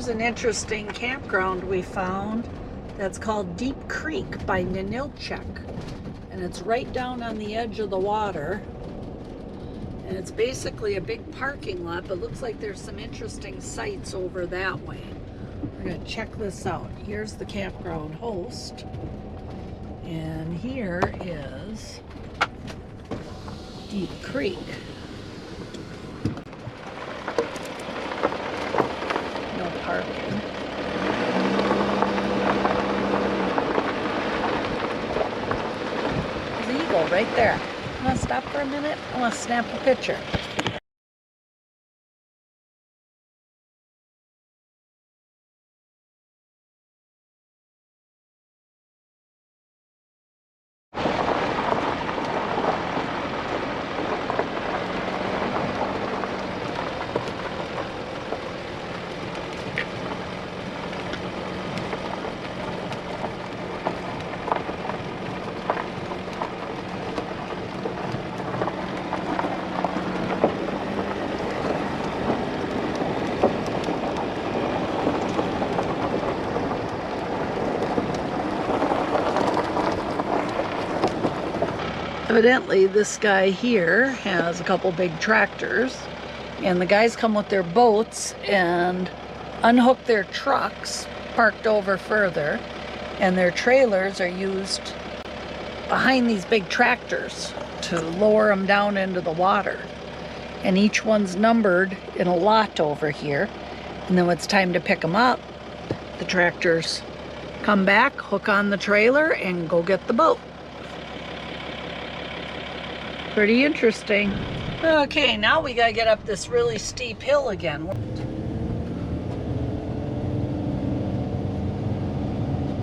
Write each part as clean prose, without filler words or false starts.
Here's an interesting campground we found that's called Deep Creek by Ninilchik. And it's right down on the edge of the water. And it's basically a big parking lot, but looks like there's some interesting sites over that way. We're gonna check this out. Here's the campground host. And here is Deep Creek. No parking. There's an eagle right there. I'm gonna stop for a minute. I want to snap a picture. Evidently, this guy here has a couple big tractors, and the guys come with their boats and unhook their trucks parked over further, and their trailers are used behind these big tractors to lower them down into the water. And each one's numbered in a lot over here, and then when it's time to pick them up, the tractors come back, hook on the trailer, and go get the boat. Pretty interesting. Okay, now we gotta get up this really steep hill again.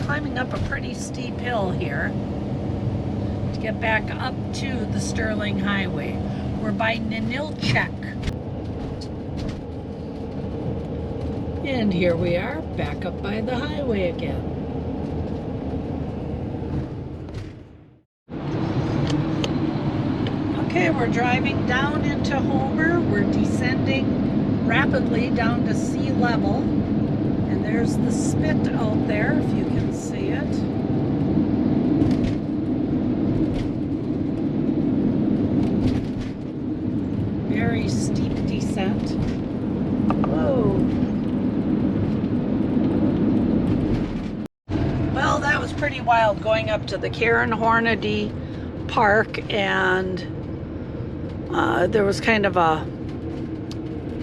Climbing up a pretty steep hill here to get back up to the Sterling Highway. We're by Ninilchik. And here we are, back up by the highway again. Okay, we're driving down into Homer. We're descending rapidly down to sea level. And there's the spit out there, if you can see it. Very steep descent. Whoa. Well, that was pretty wild going up to the Karen Hornady Park, and there was kind of a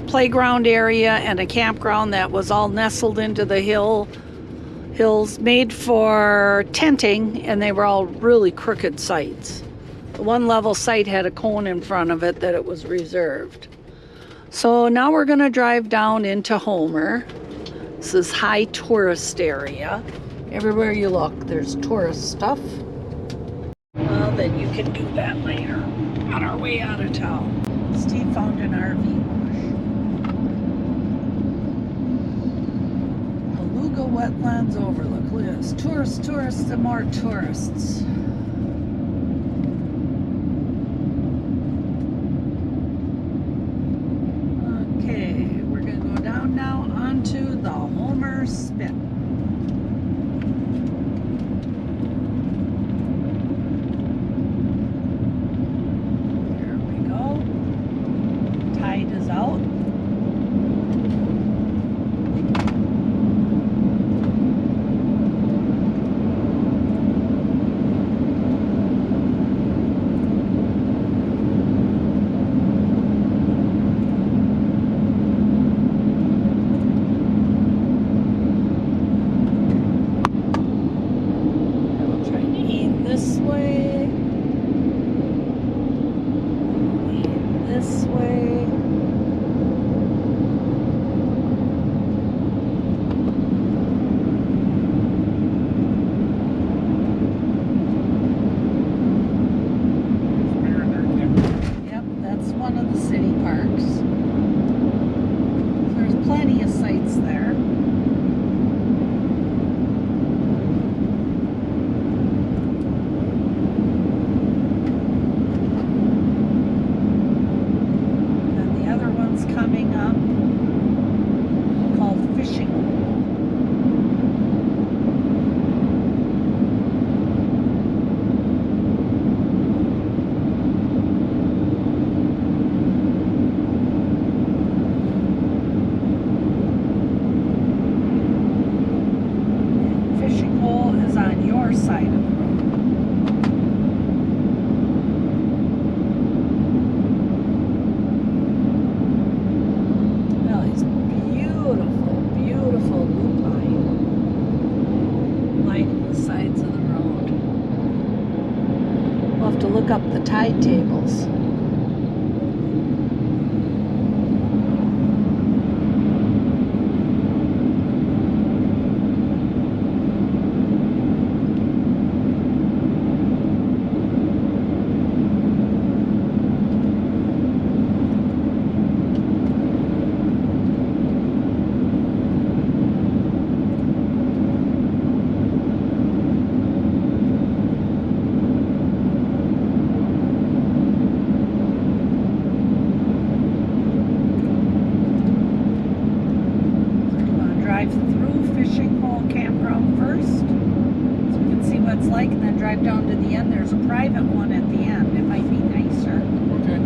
playground area and a campground that was all nestled into the hills made for tenting, and they were all really crooked sites. The one level site had a cone in front of it that it was reserved. So now we're going to drive down into Homer. This is high tourist area. Everywhere you look, there's tourist stuff. Well, then you can do that later on our way out of town. Steve found an RV wash. Beluga Wetlands Overlook. Look at this. Tourists, and more tourists. Okay, we're going to go down now onto the Homer Spit. coming up called Fishing. side tables. Like, and then drive down to the end. There's a private one at the end. It might be nicer. Okay.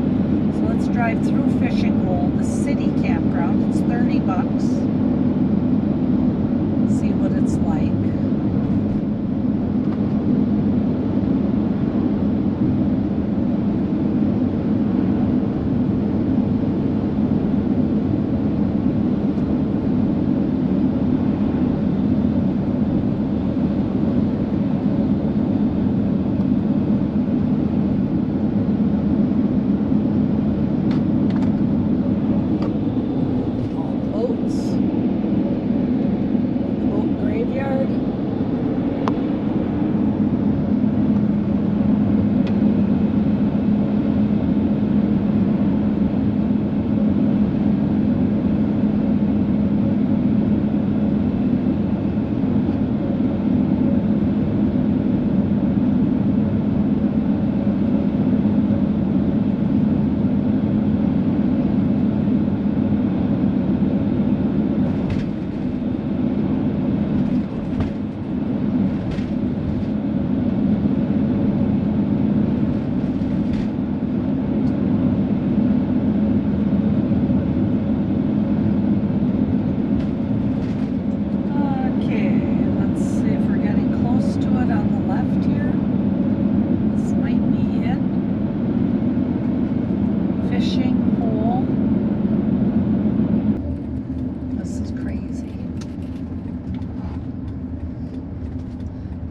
So let's drive through Fishing Hole, the city campground. It's $30. See what it's like.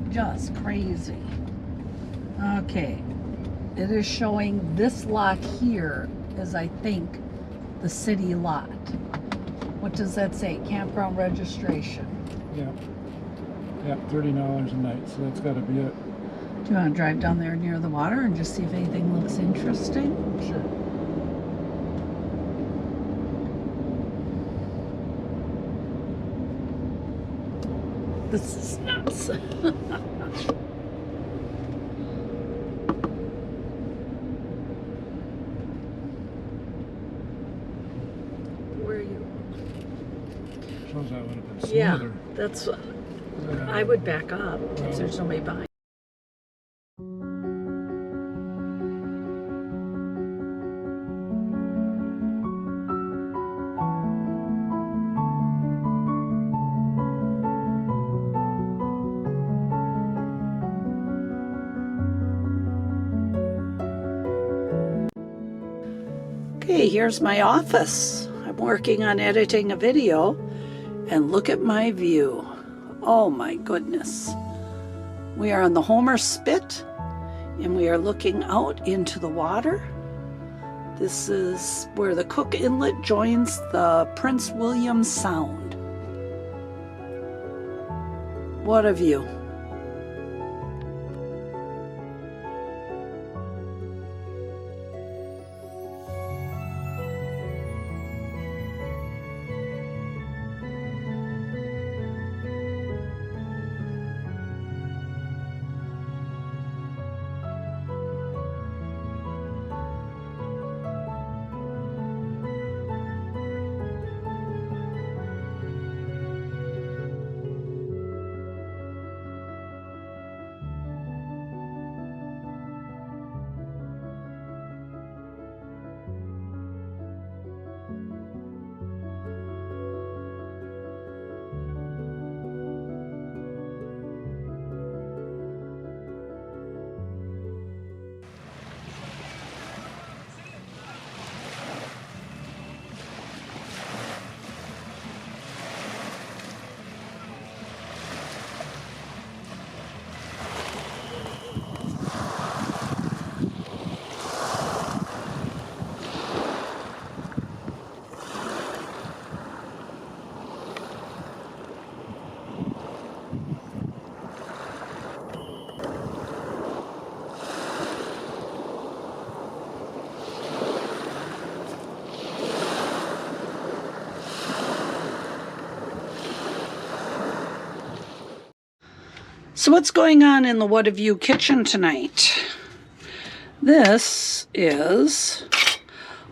Just crazy. Okay, it is showing this lot here is, I think, the city lot. What does that say? Campground registration. Yeah. Yeah, $30 a night, so that's got to be it. Do you want to drive down there near the water and just see if anything looks interesting? Sure. This is nuts. Where are you? Shows that would have been smoother. Yeah, that's. I would back up if there's nobody behind. Okay, here's my office. I'm working on editing a video, and look at my view. Oh my goodness. We are on the Homer Spit, and we are looking out into the water. This is where the Cook Inlet joins the Prince William Sound. What a view. So what's going on in the What Have You kitchen tonight? This is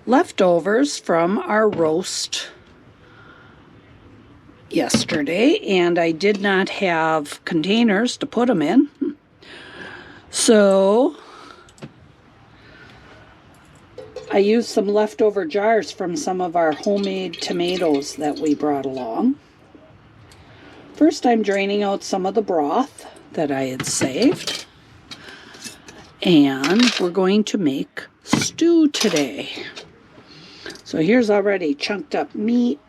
leftovers from our roast yesterday, and I did not have containers to put them in. So I used some leftover jars from some of our homemade tomatoes that we brought along. First, I'm draining out some of the broth that I had saved. And we're going to make stew today. So here's already chunked up meat,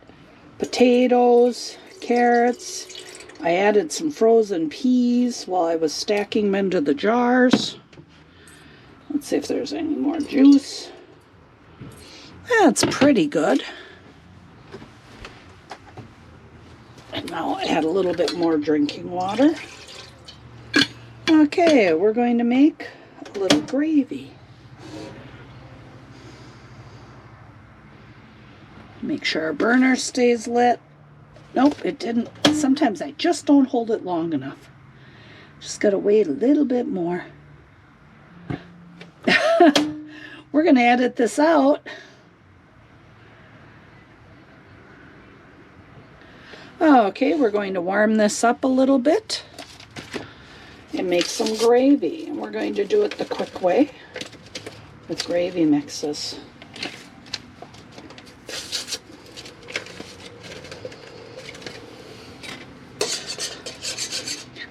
potatoes, carrots. I added some frozen peas while I was stacking them into the jars. Let's see if there's any more juice. That's pretty good. And now I'll add a little bit more drinking water. Okay, we're going to make a little gravy. Make sure our burner stays lit. Nope, it didn't. Sometimes I just don't hold it long enough. Just gotta wait a little bit more. We're gonna edit this out. Okay, we're going to warm this up a little bit and make some gravy. And we're going to do it the quick way with gravy mixes.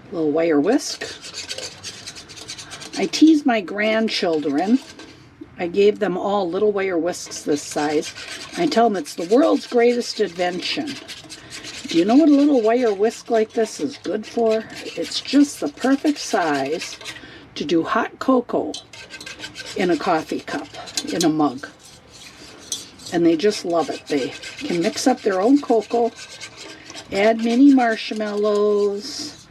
A little wire whisk. I tease my grandchildren. I gave them all little wire whisks this size. I tell them it's the world's greatest invention. Do you know what a little wire whisk like this is good for? It's just the perfect size to do hot cocoa in a coffee cup, in a mug. And they just love it. They can mix up their own cocoa, add mini marshmallows.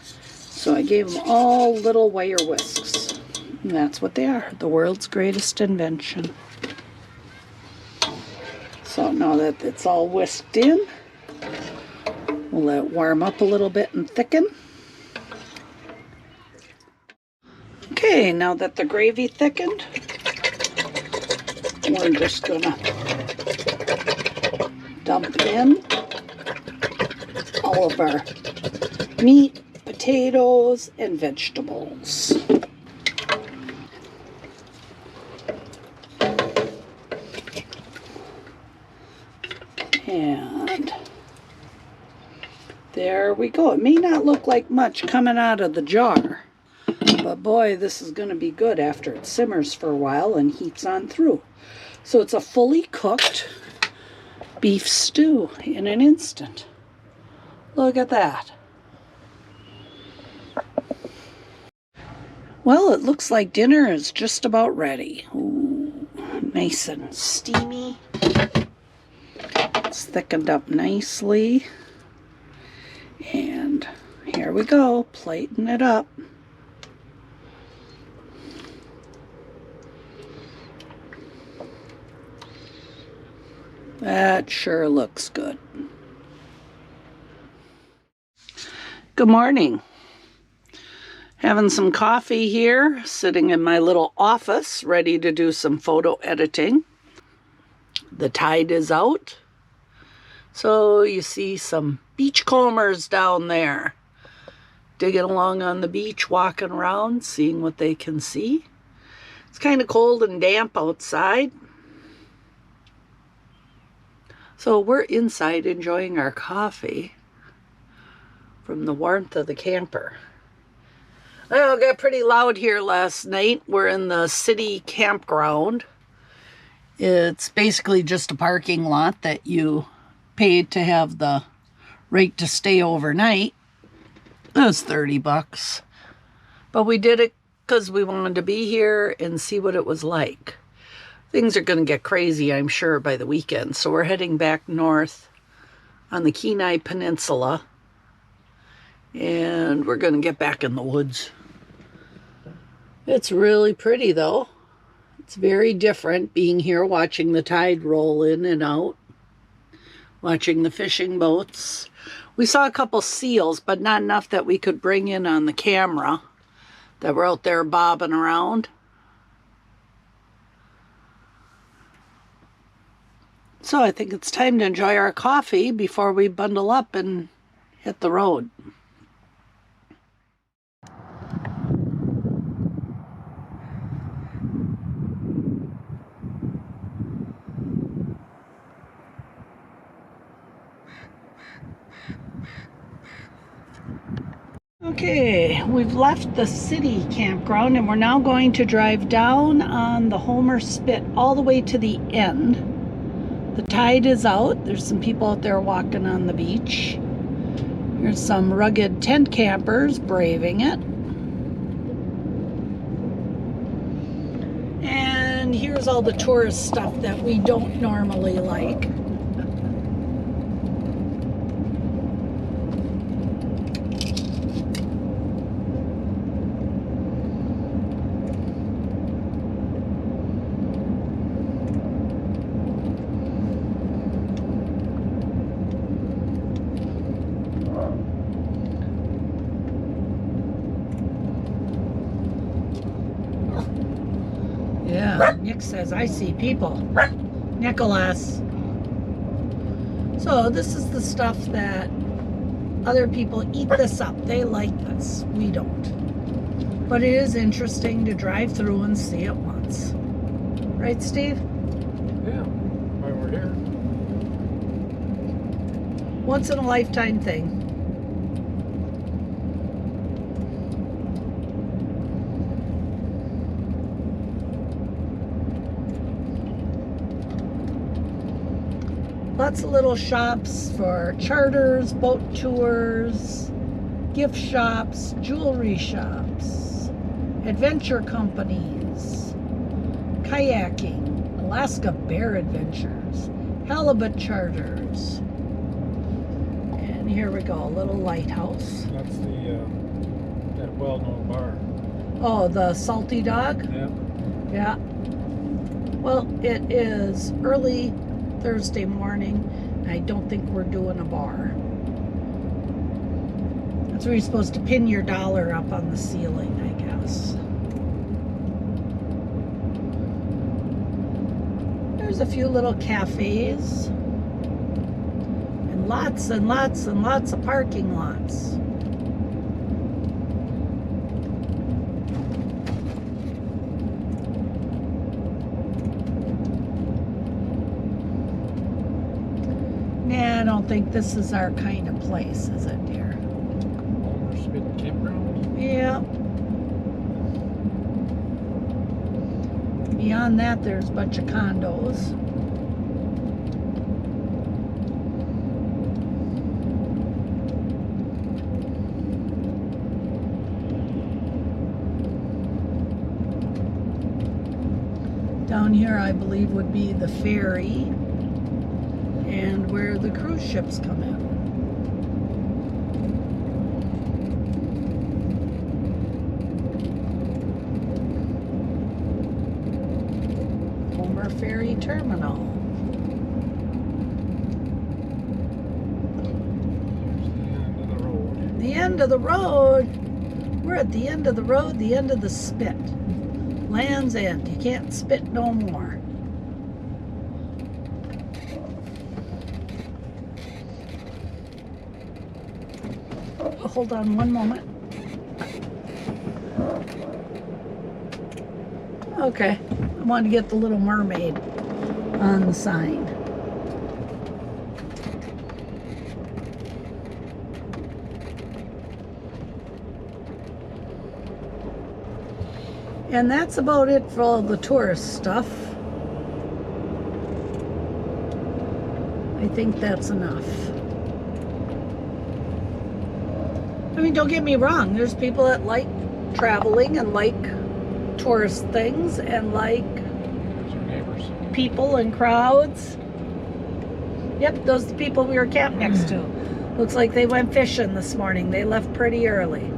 So I gave them all little wire whisks. And that's what they are, the world's greatest invention. So now that it's all whisked in, we'll let it warm up a little bit and thicken. Okay, now that the gravy thickened, we're just gonna dump in all of our meat, potatoes, and vegetables. And there we go. It may not look like much coming out of the jar, but boy, this is going to be good after it simmers for a while and heats on through. So it's a fully cooked beef stew in an instant. Look at that. Well, it looks like dinner is just about ready. Ooh, nice and steamy. It's thickened up nicely. And here we go, plating it up. That sure looks good. Good morning. Having some coffee here, sitting in my little office, ready to do some photo editing. The tide is out. So you see some beachcombers down there, digging along on the beach, walking around, seeing what they can see. It's kind of cold and damp outside. So we're inside enjoying our coffee from the warmth of the camper. Well, it got pretty loud here last night. We're in the city campground. It's basically just a parking lot that you paid to have the right to stay overnight. It was $30. But we did it because we wanted to be here and see what it was like. Things are going to get crazy, I'm sure, by the weekend. So we're heading back north on the Kenai Peninsula. And we're going to get back in the woods. It's really pretty, though. It's very different being here watching the tide roll in and out. Watching the fishing boats. We saw a couple seals, but not enough that we could bring in on the camera that were out there bobbing around. So I think it's time to enjoy our coffee before we bundle up and hit the road. Okay, we've left the city campground and we're now going to drive down on the Homer Spit all the way to the end. The tide is out. There's some people out there walking on the beach. Here's some rugged tent campers braving it. And here's all the tourist stuff that we don't normally like. Yeah, Nick says, I see people. Nicholas. So this is the stuff that other people eat this up. They like this. We don't. But it is interesting to drive through and see it once. Right, Steve? Yeah, why we're here. Once in a lifetime thing. Lots of little shops for charters, boat tours, gift shops, jewelry shops, adventure companies, kayaking, Alaska bear adventures, halibut charters. And here we go, a little lighthouse. That's the that well-known bar. Oh, the Salty Dog? Yeah. Yeah. Well, it is early Thursday morning. I don't think we're doing a bar. That's where you're supposed to pin your dollar up on the ceiling, I guess. There's a few little cafes. And lots and lots and lots of parking lots. I don't think this is our kind of place, is it, dear? Homer Spit Campground? Yeah. Beyond that, there's a bunch of condos. Down here, I believe, would be the ferry and where the cruise ships come in. Homer Ferry Terminal. Here's The end of the road. We're at the end of the road, the end of the spit. Land's End. You can't spit no more. Hold on one moment. Okay, I wanted to get the Little Mermaid on the sign. And that's about it for all the tourist stuff. I think that's enough. I mean, don't get me wrong, there's people that like traveling and like tourist things and like your neighbors. people and crowds. Yep, those are the people we were camped next to. Looks like they went fishing this morning. They left pretty early.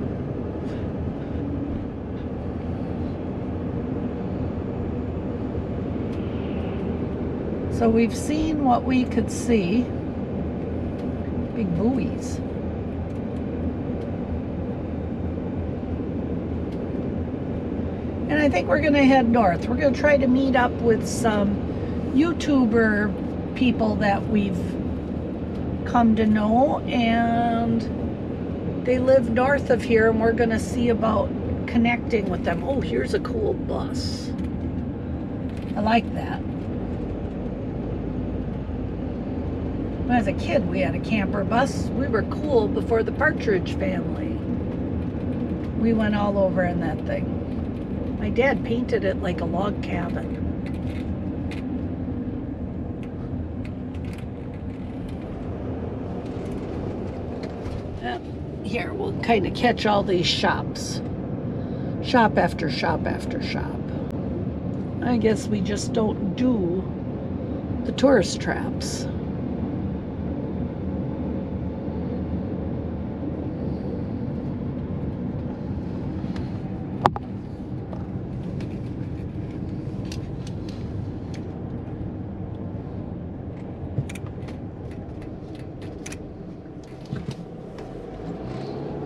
So we've seen what we could see. Big buoys. And I think we're gonna head north. We're gonna try to meet up with some YouTuber people that we've come to know, and they live north of here, and we're gonna see about connecting with them. Oh, here's a cool bus. I like that. When I was a kid, we had a camper bus. We were cool before the Partridge Family. We went all over in that thing. My dad painted it like a log cabin. Here, we'll kind of catch all these shops. Shop after shop after shop. I guess we just don't do the tourist traps.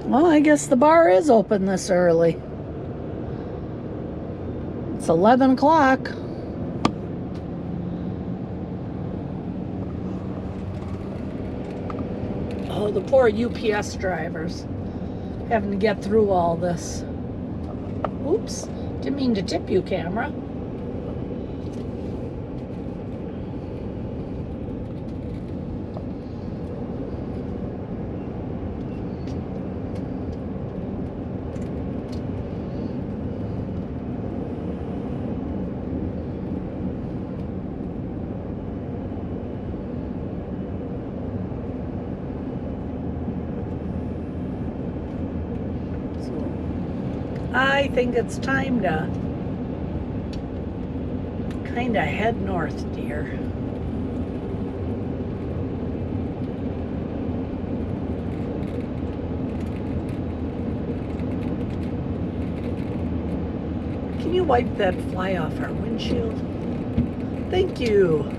Well, I guess the bar is open this early. It's 11 o'clock. Oh, the poor UPS drivers having to get through all this. Oops, didn't mean to tip you, camera. I think it's time to kind of head north, dear. Can you wipe that fly off our windshield? Thank you.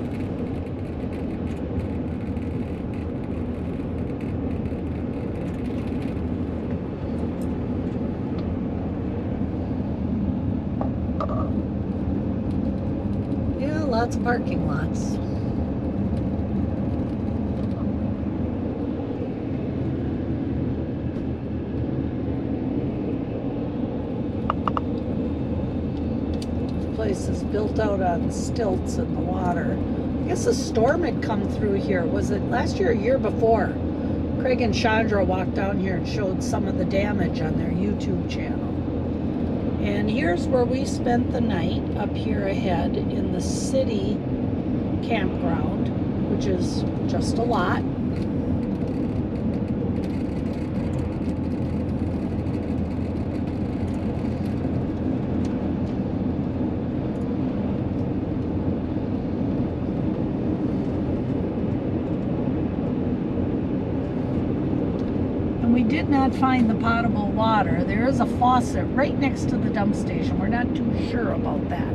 Lots of parking lots. This place is built out on stilts in the water. I guess a storm had come through here. Was it last year or year before? Craig and Chandra walked down here and showed some of the damage on their YouTube channel. And here's where we spent the night, up here ahead in the city campground, which is just a lot. We did not find the potable water. There is a faucet right next to the dump station. We're not too sure about that.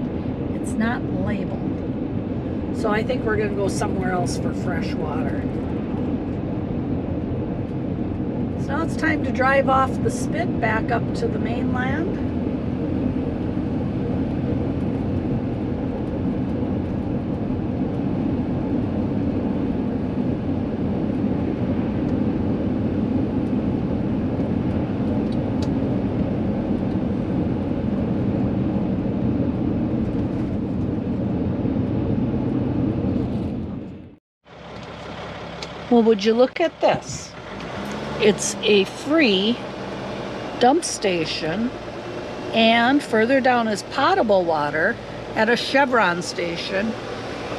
It's not labeled. So I think we're going to go somewhere else for fresh water. So now it's time to drive off the spit back up to the mainland. Well, would you look at this? It's a free dump station, and further down is potable water at a Chevron station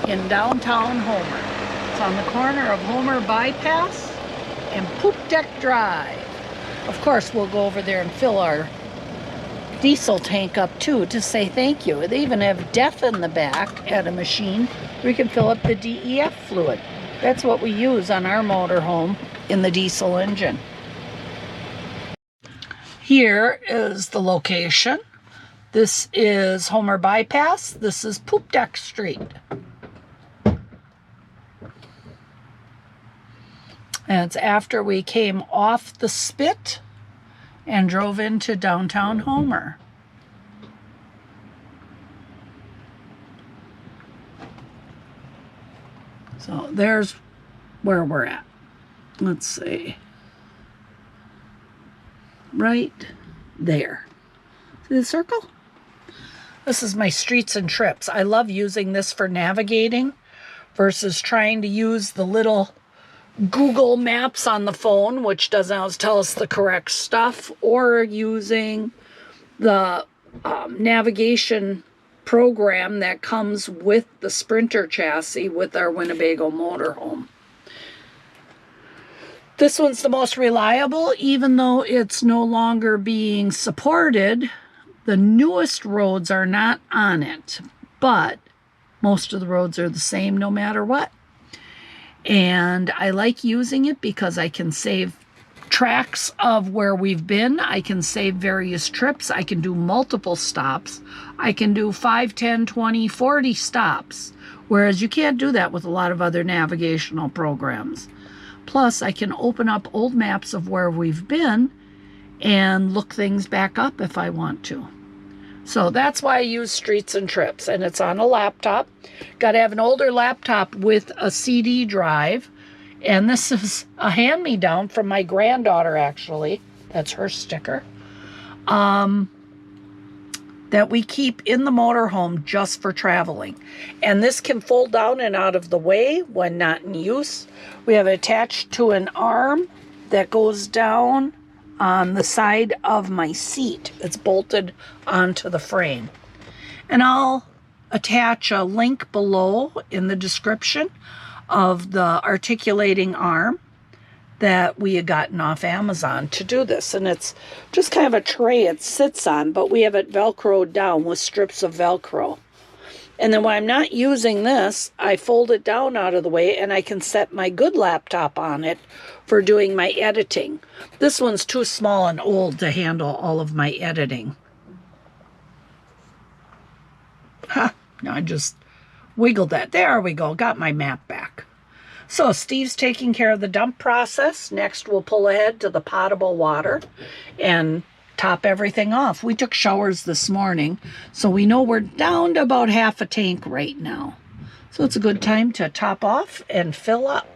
in downtown Homer. It's on the corner of Homer Bypass and Poop Deck Drive. Of course, we'll go over there and fill our diesel tank up too to say thank you. They even have DEF in the back at a machine where you can fill up the DEF fluid. That's what we use on our motorhome in the diesel engine. Here is the location. This is Homer Bypass. This is Poop Deck Street. And it's after we came off the spit and drove into downtown Homer. So there's where we're at. Let's see. Right there. See the circle? This is my streets and trips. I love using this for navigating versus trying to use the little Google Maps on the phone, which doesn't always tell us the correct stuff, or using the navigation program that comes with the Sprinter chassis with our Winnebago motorhome. This one's the most reliable, even though it's no longer being supported. The newest roads are not on it, but most of the roads are the same no matter what. And I like using it because I can save tracks of where we've been. I can save various trips. I can do multiple stops. I can do 5, 10, 20, 40 stops, whereas you can't do that with a lot of other navigational programs. Plus, I can open up old maps of where we've been and look things back up if I want to. So that's why I use Streets and Trips, and it's on a laptop. Got to have an older laptop with a CD drive, and this is a hand-me-down from my granddaughter, actually. That's her sticker. That we keep in the motorhome just for traveling. And this can fold down and out of the way when not in use. We have it attached to an arm that goes down on the side of my seat. It's bolted onto the frame. And I'll attach a link below in the description of the articulating arm that we had gotten off Amazon to do this. And it's just kind of a tray it sits on, but we have it Velcroed down with strips of Velcro. And then when I'm not using this, I fold it down out of the way and I can set my good laptop on it for doing my editing. This one's too small and old to handle all of my editing. Ha! Now I just wiggled that. There we go. Got my map back. So Steve's taking care of the dump process. Next, we'll pull ahead to the potable water and top everything off. We took showers this morning, so we know we're down to about half a tank right now. So it's a good time to top off and fill up.